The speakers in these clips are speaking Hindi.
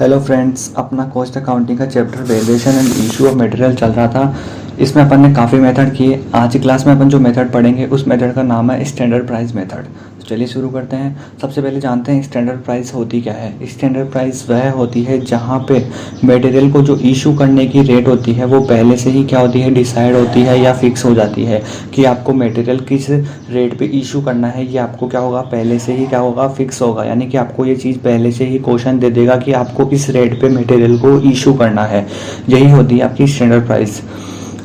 हेलो फ्रेंड्स, अपना कॉस्ट अकाउंटिंग का chapter variation and issue of material चल रहा था। इसमें अपन ने काफ़ी मेथड किए। आज की क्लास में अपन जो मेथड पढ़ेंगे उस मेथड का नाम है स्टैंडर्ड प्राइस मेथड। तो चलिए शुरू करते हैं। सबसे पहले जानते हैं स्टैंडर्ड प्राइस होती क्या है। स्टैंडर्ड प्राइस वह होती है जहाँ पे मटेरियल को जो इशू करने की रेट होती है वो पहले से ही क्या होती है, डिसाइड होती है या फिक्स हो जाती है कि आपको मटेरियल किस रेट पे इशू करना है। ये आपको क्या होगा, पहले से ही क्या होगा, फिक्स होगा। यानी कि आपको ये चीज़ पहले से ही क्वेश्चन दे देगा कि आपको किस रेट पे मटेरियल को इशू करना है। यही होती है आपकी स्टैंडर्ड प्राइस।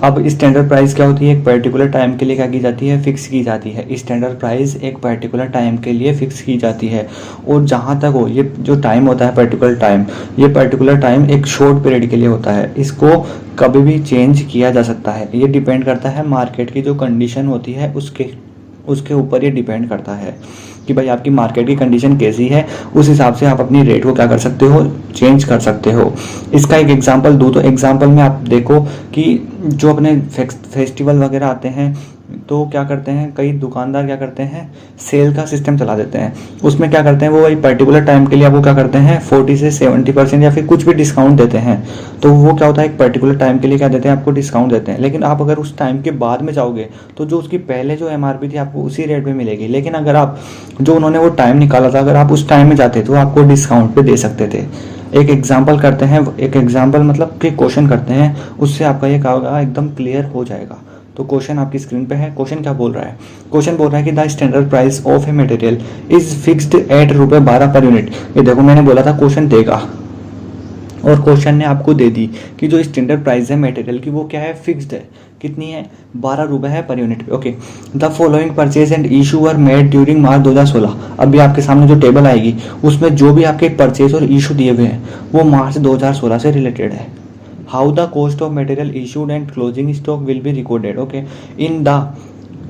अब स्टैंडर्ड प्राइस क्या होती है, एक पर्टिकुलर टाइम के लिए क्या की जाती है, फिक्स की जाती है। स्टैंडर्ड प्राइस एक पर्टिकुलर टाइम के लिए फिक्स की जाती है। और जहाँ तक हो, ये जो टाइम होता है पर्टिकुलर टाइम, ये पर्टिकुलर टाइम एक शॉर्ट पीरियड के लिए होता है। इसको कभी भी चेंज किया जा सकता है। ये डिपेंड करता है मार्केट की जो कंडीशन होती है उसके ऊपर ये डिपेंड करता है कि भाई आपकी मार्केट की कंडीशन कैसी है। उस हिसाब से आप अपनी रेट को क्या कर सकते हो, चेंज कर सकते हो। इसका एक एग्जांपल दूँ तो एग्जांपल में आप देखो कि जो अपने फेस्टिवल वगैरह आते हैं तो क्या करते हैं, कई दुकानदार क्या करते हैं, सेल का सिस्टम चला देते हैं। उसमें क्या करते हैं, वो वही पर्टिकुलर टाइम के लिए आपको क्या करते हैं, 40 से 70% या फिर कुछ भी डिस्काउंट देते हैं। तो वो क्या होता है, एक पर्टिकुलर टाइम के लिए क्या देते हैं, आपको डिस्काउंट देते हैं। लेकिन आप अगर उस टाइम के बाद में जाओगे तो जो उसकी पहले जो MRP थी आपको उसी रेट में मिलेगी। लेकिन अगर आप जो उन्होंने वो टाइम निकाला था, अगर आप उस टाइम में जाते तो आपको डिस्काउंट पे दे सकते थे। एक एग्जाम्पल करते हैं, एक एग्जाम्पल मतलब कि क्वेश्चन करते हैं, उससे आपका ये क्या होगा, एकदम क्लियर हो जाएगा। तो क्वेश्चन आपकी स्क्रीन पे है। क्वेश्चन क्या बोल रहा है, क्वेश्चन बोल रहा है कि the standard price of a material is fixed at ₹12 per unit. ये देखो, मैंने बोला था क्वेश्चन देगा और क्वेश्चन ने आपको दे दी कि जो स्टैंडर्ड प्राइस है मटेरियल की वो क्या है, फिक्स्ड है। कितनी है, ₹12 है पर यूनिट पे। Okay, the following purchase and issue were made during March 2016। अभी आपके सामने जो टेबल आएगी उसमें जो भी आपके परचेज और इशू दिए हुए हैं वो मार्च 2016 से रिलेटेड है। How the cost of material issued and closing stock will be recorded, okay, in the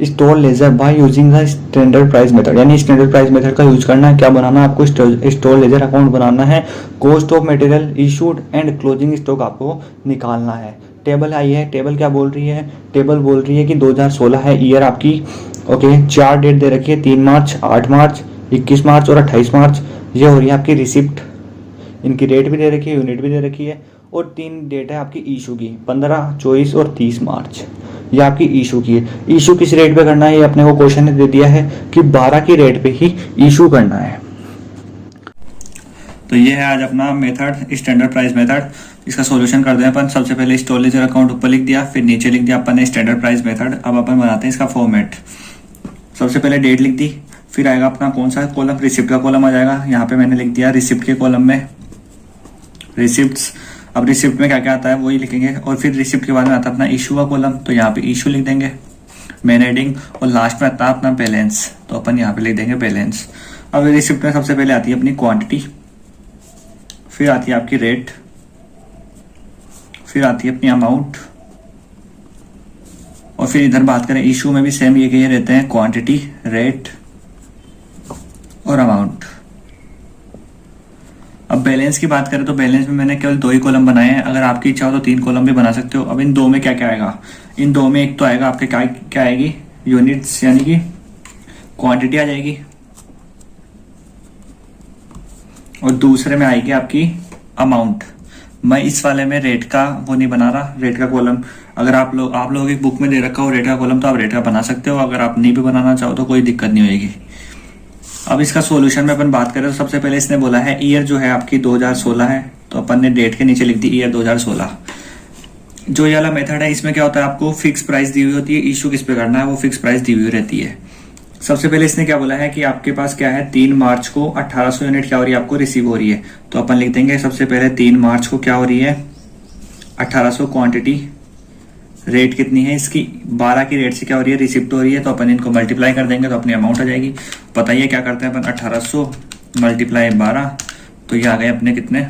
store laser by using the standard price method. यानी स्टैंडर्ड प्राइस मेथड का यूज करना है। क्या बनाना है आपको, स्टोर लेजर अकाउंट बनाना है। Cost of material issued and closing stock आपको निकालना है। टेबल आई है, टेबल क्या बोल रही है, टेबल बोल रही है कि 2016 है ईयर आपकी। ओके, 4 डेट दे रखी है, 3 मार्च, 8 मार्च, 21 मार्च और 28 मार्च। ये हो रही है आपकी रिसिप्ट। इनकी रेट भी दे रखी है, यूनिट भी दे रखी है। और 3 डेट है आपकी इशू की, 15, 24 और 30 मार्च। ये आपकी इशू की है। इशू किस रेट पे करना है, ये अपने को क्वेश्चन ने दे दिया है कि 12 की रेट पे ही इशू करना है। तो ये है आज अपना मेथड, स्टैंडर्ड प्राइस मेथड। इसका सॉल्यूशन करते हैं अपन। सबसे पहले स्टोर लेजर अकाउंट ऊपर लिख दिया, फिर नीचे लिख दिया अपन ने स्टैंडर्ड प्राइस मेथड। अब अपन बनाते हैं इसका फॉर्मेट। सबसे पहले डेट लिख दी, फिर आएगा अपना कौन सा कॉलम, रिसिप्ट का कॉलम आ जाएगा। यहाँ पे मैंने लिख दिया रिसिप्ट के कॉलम में रिसिप्ट्स। अब रिसिप्ट में क्या क्या आता है वही लिखेंगे। और फिर रिसिप्ट के बाद में आता है अपना इशू का कॉलम, तो यहाँ पे इशू लिख देंगे, मेन हेडिंग। और लास्ट में आता है अपना बैलेंस, तो अपन यहाँ पे लिख देंगे बैलेंस। अब रिसिप्ट में सबसे पहले आती है अपनी क्वांटिटी, फिर आती है आपकी रेट, फिर आती है अपनी अमाउंट। और फिर इधर बात करें इशू में भी सेम ये रहते हैं, क्वांटिटी, रेट और अमाउंट। अब बैलेंस की बात करें तो बैलेंस में मैंने केवल 2 ही कॉलम बनाए हैं। अगर आपकी इच्छा हो तो 3 कॉलम भी बना सकते हो। अब इन 2 में क्या क्या आएगा, इन 2 में एक तो आएगा आपके क्या आएगी, यूनिट्स यानी कि क्वांटिटी आ जाएगी। और दूसरे में आएगी आपकी अमाउंट। मैं इस वाले में रेट का वो नहीं बना रहा, रेट का कॉलम। अगर आप लोगों की बुक में दे रखा हो रेट का कॉलम तो आप रेट का बना सकते हो। अगर आप नहीं भी बनाना चाहो तो कोई दिक्कत नहीं होगी। अब इसका सॉल्यूशन में अपन बात करें तो सबसे पहले इसने बोला है ईयर जो है आपकी 2016 है, तो अपन ने डेट के नीचे लिख दी ईयर 2016। जो ये वाला मेथड है इसमें क्या होता है, आपको फिक्स प्राइस दी हुई होती है, इशू किस पे करना है वो फिक्स प्राइस दी हुई रहती है। सबसे पहले इसने क्या बोला है कि आपके पास क्या है, 3 मार्च को 1800 यूनिट क्या हो रही है, आपको रिसीव हो रही है। तो अपन लिख देंगे सबसे पहले 3 मार्च को क्या हो रही है, 1800 क्वांटिटी। रेट कितनी है इसकी, 12 की रेट से क्या हो रही है, रिसिप्ट हो रही है। तो अपन इनको मल्टीप्लाई कर देंगे तो अपनी अमाउंट आ जाएगी। बताइए क्या करते हैं अपन, 1800 मल्टीप्लाई 12, तो ये आ गए अपने कितने,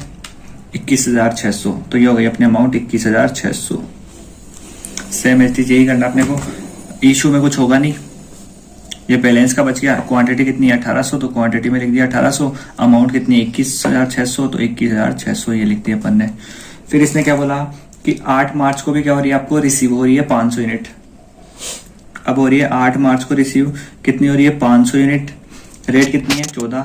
21,600। तो ये हो गई अपनी अमाउंट 21,600। सेम एज यही करना अपने को। इशू में कुछ होगा नहीं, ये बैलेंस का बच गया। क्वांटिटी कितनी है 1800, तो क्वांटिटी में लिख दिया 1800। अमाउंट कितनी है 21,600, तो 21,600 ये लिख दिया अपन ने। फिर इसने क्या बोला कि 8 मार्च को भी क्या हो रही है, आपको रिसीव हो रही है 500 यूनिट। अब हो रही है 8 मार्च को रिसीव कितनी हो रही है, 500 यूनिट। रेट कितनी है 14,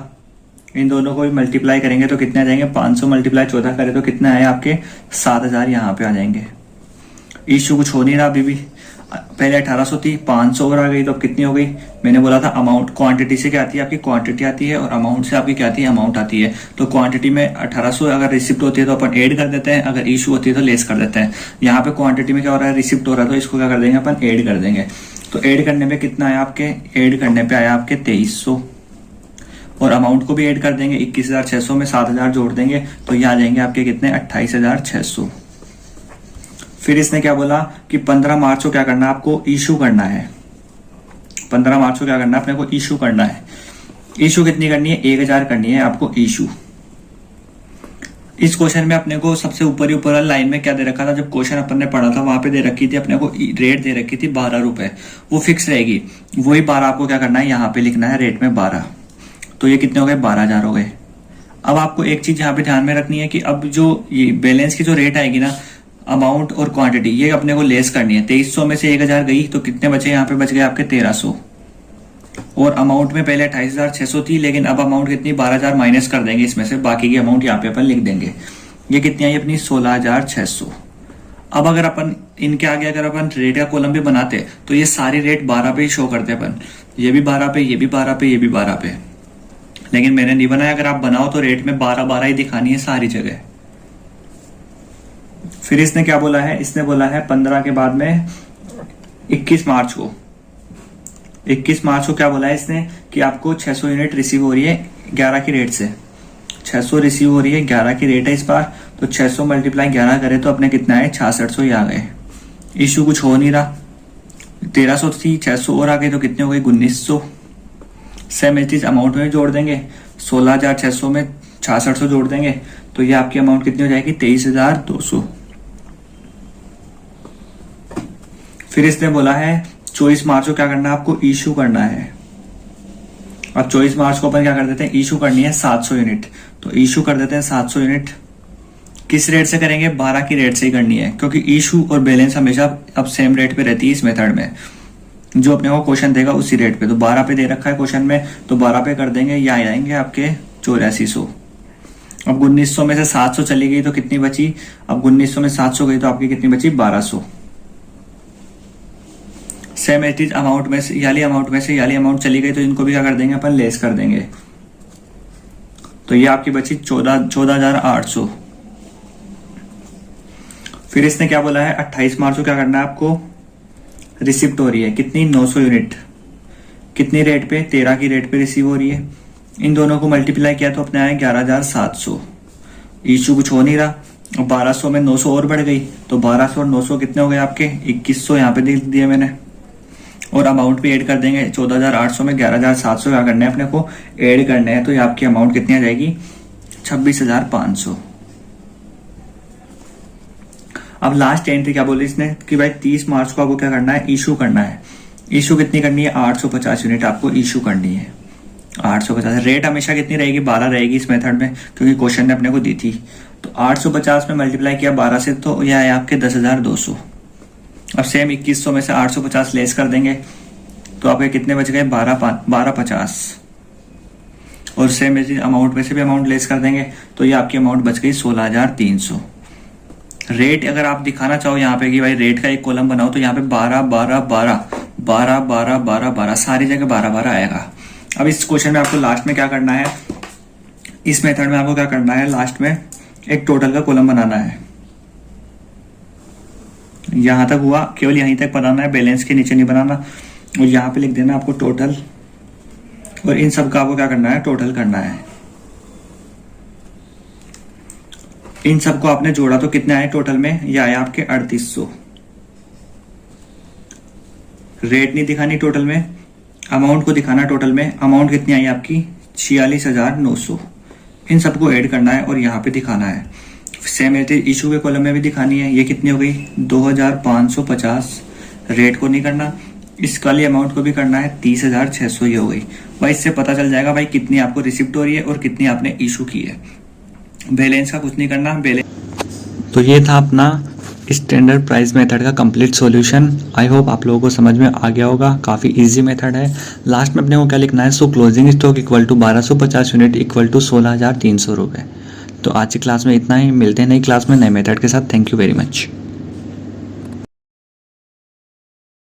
इन दोनों को भी मल्टीप्लाई करेंगे तो कितने आ जाएंगे, 500 मल्टीप्लाई 14 करें तो कितने आए आपके 7000 यहाँ पे आ जाएंगे। इशू कुछ हो नहीं रहा अभी भी, पहले 1800 थी, 500 और आ गई तो अब कितनी हो गई। मैंने बोला था अमाउंट क्वांटिटी से क्या आती है आपकी क्वांटिटी आती है और अमाउंट से आपकी क्या आती है अमाउंट आती है। तो क्वांटिटी में 1800 अगर रिसिप्ट होती है तो अपन ऐड कर देते हैं, अगर इशू होती है तो लेस कर देते हैं। यहाँ पे क्वांटिटी में क्या हो रहा है रिसिप्ट हो रहा है तो इसको क्या कर देंगे अपन ऐड कर देंगे। तो ऐड करने में कितना आया आपके, ऐड करने पे आया आपके 2300 और अमाउंट को भी ऐड कर देंगे 21,600 में 7000 जोड़ देंगे तो ये आ जाएंगे आपके कितने 28,600। फिर इसने क्या बोला कि 15 मार्च को क्या करना है आपको इशू करना है। 15 मार्च को क्या करना है अपने को इशू करना है। इशू कितनी करनी है 1000 करनी है आपको इशू। इस क्वेश्चन में अपने को सबसे ऊपर ही ऊपर वाली लाइन में क्या दे रखा था, जब क्वेश्चन अपन ने पढ़ा था वहां पे दे रखी थी अपने को रेट दे रखी थी 12 रुपए, वो फिक्स रहेगी। वही 12 आपको क्या करना है यहाँ पे लिखना है रेट में 12। तो ये कितने हो गए 12,000 हो गए। अब आपको एक चीज यहाँ पे ध्यान में रखनी है कि अब जो ये बैलेंस की जो रेट आएगी ना अमाउंट और क्वांटिटी ये अपने को लेस करनी है। 2300 में से 1000 गई तो कितने बचे यहाँ पे बच गए आपके 1300 और अमाउंट में पहले 28,600 थी लेकिन अब अमाउंट कितनी 12,000 माइनस कर देंगे इसमें से, बाकी की अमाउंट यहाँ पे अपन लिख देंगे। ये कितनी आई अपनी 16,600। अब अगर अपन इनके आगे अगर अपन रेट का कॉलम भी बनाते तो ये सारी रेट 12 पे ही शो करते अपन, ये भी 12 पे, ये भी 12 पे, ये भी 12 पे, लेकिन मैंने नहीं बनाया। अगर आप बनाओ तो रेट में 12 ही दिखानी है सारी जगह। फिर इसने क्या बोला है, इसने बोला है 15 के बाद में 21 मार्च को, 21 मार्च को क्या बोला है इसने कि आपको 600 यूनिट रिसीव हो रही है 11 की रेट से। 600 रिसीव हो रही है 11 की रेट है इस बार, तो 600 मल्टीप्लाई 11 करे तो अपने कितना है 6600 ही आ गए। इशू कुछ हो नहीं रहा, 1300 थी 600 और आ गई तो कितने हो गई 1900। सेम चीज अमाउंट में जोड़ देंगे, 16,600 में 6600 जोड़ देंगे तो ये आपकी अमाउंट कितनी हो जाएगी 23,200। फिर इसने बोला है 24 मार्च को क्या करना है आपको इशू करना है। अब 24 मार्च को अपन क्या कर देते हैं इशू करनी है 700 यूनिट, तो इशू कर देते हैं 700 यूनिट। किस रेट से करेंगे 12 की रेट से ही करनी है क्योंकि इशू और बैलेंस हमेशा अब सेम रेट पे रहती है इस मेथड में। जो अपने को क्वेश्चन देगा उसी रेट पे, तो 12 पे दे रखा है क्वेश्चन में तो 12 पे कर देंगे, ये आएंगे आपके 8400। अब 1900 में से 700 चली गई तो कितनी बची, अब 1900 में 700 गई तो आपकी कितनी बची 1200। सेम एटीज अमाउंट में से याली अमाउंट में से याली अमाउंट चली गई तो इनको भी क्या कर देंगे अपन लेस कर देंगे, तो ये आपकी बची 14,800। फिर इसने क्या बोला है 28 मार्च को क्या करना है आपको रिसिप्ट हो रही है कितनी 900 यूनिट, कितनी रेट पे 13 की रेट पे रिसीव हो रही है। इन दोनों को मल्टीप्लाई किया तो अपने आए 11,700। इशू कुछ हो नहीं रहा, 1200 में 900 और बढ़ गई तो 1200 और 900 कितने हो गए आपके 2100 यहाँ पे लिख दिए मैंने, और अमाउंट भी ऐड कर देंगे 14,800 में 11,700 क्या करने हैं अपने को ऐड करने हैं, तो ये आपकी अमाउंट कितनी आ जाएगी 26,500। अब लास्ट एंट्री क्या बोली इसने कि भाई 30 मार्च को आपको क्या करना है इशू करना है। इशू कितनी करनी है 850 यूनिट आपको इशू करनी है। 850 रेट हमेशा कितनी रहेगी 12 रहेगी इस मेथड में क्योंकि क्वेश्चन ने अपने को दी थी। तो 850 में मल्टीप्लाई किया 12 से तो यह है आपके 10,200। अब सेम 2100 में से 850 लेस कर देंगे तो आपके कितने बच गए 1250, और सेम अमाउंट में से भी अमाउंट लेस कर देंगे तो ये आपकी अमाउंट बच गई 16,300। रेट अगर आप दिखाना चाहो यहाँ पे कि भाई रेट का एक कॉलम बनाओ तो यहाँ पे 12 12 12 12 12 12 12 सारी जगह 12 12 आएगा। अब इस क्वेश्चन में आपको लास्ट में क्या करना है, इस मेथड में आपको क्या करना है लास्ट में एक टोटल का कॉलम बनाना है। यहां तक हुआ, केवल यहीं तक बनाना है, बैलेंस के नीचे नहीं बनाना, और यहाँ पे लिख देना आपको टोटल, और इन सब का आपको क्या करना है टोटल करना है। इन सबको आपने जोड़ा तो कितने आए टोटल में, ये आए आपके 3800। रेट नहीं दिखानी टोटल में, अमाउंट को दिखाना टोटल में। अमाउंट कितनी आई आपकी 46,900। इन सबको ऐड करना है और यहाँ पे दिखाना है। सेम इशू के कॉलम में भी दिखानी है। ये कितनी हो गई 2,550। रेट को नहीं करना, इस वाली अमाउंट को भी करना है 30,600 ही हो गई भाई। इससे पता चल जाएगा भाई कितनी आपको रिसिप्ट हो रही है और कितनी आपने इशू की है। बैलेंस का कुछ नहीं करना, बैलेंस। तो ये था अपना स्टैंडर्ड प्राइस मेथड का कंप्लीट सॉल्यूशन। आई होप आप लोगों को समझ में आ गया होगा, काफ़ी इजी मेथड है। लास्ट में अपने को क्या लिखना है, so closing stock equal to 1250 unit equal to 16,300 रुपये। तो आज की क्लास में इतना ही, मिलते हैं नई क्लास में नए मेथड के साथ। Thank you very much.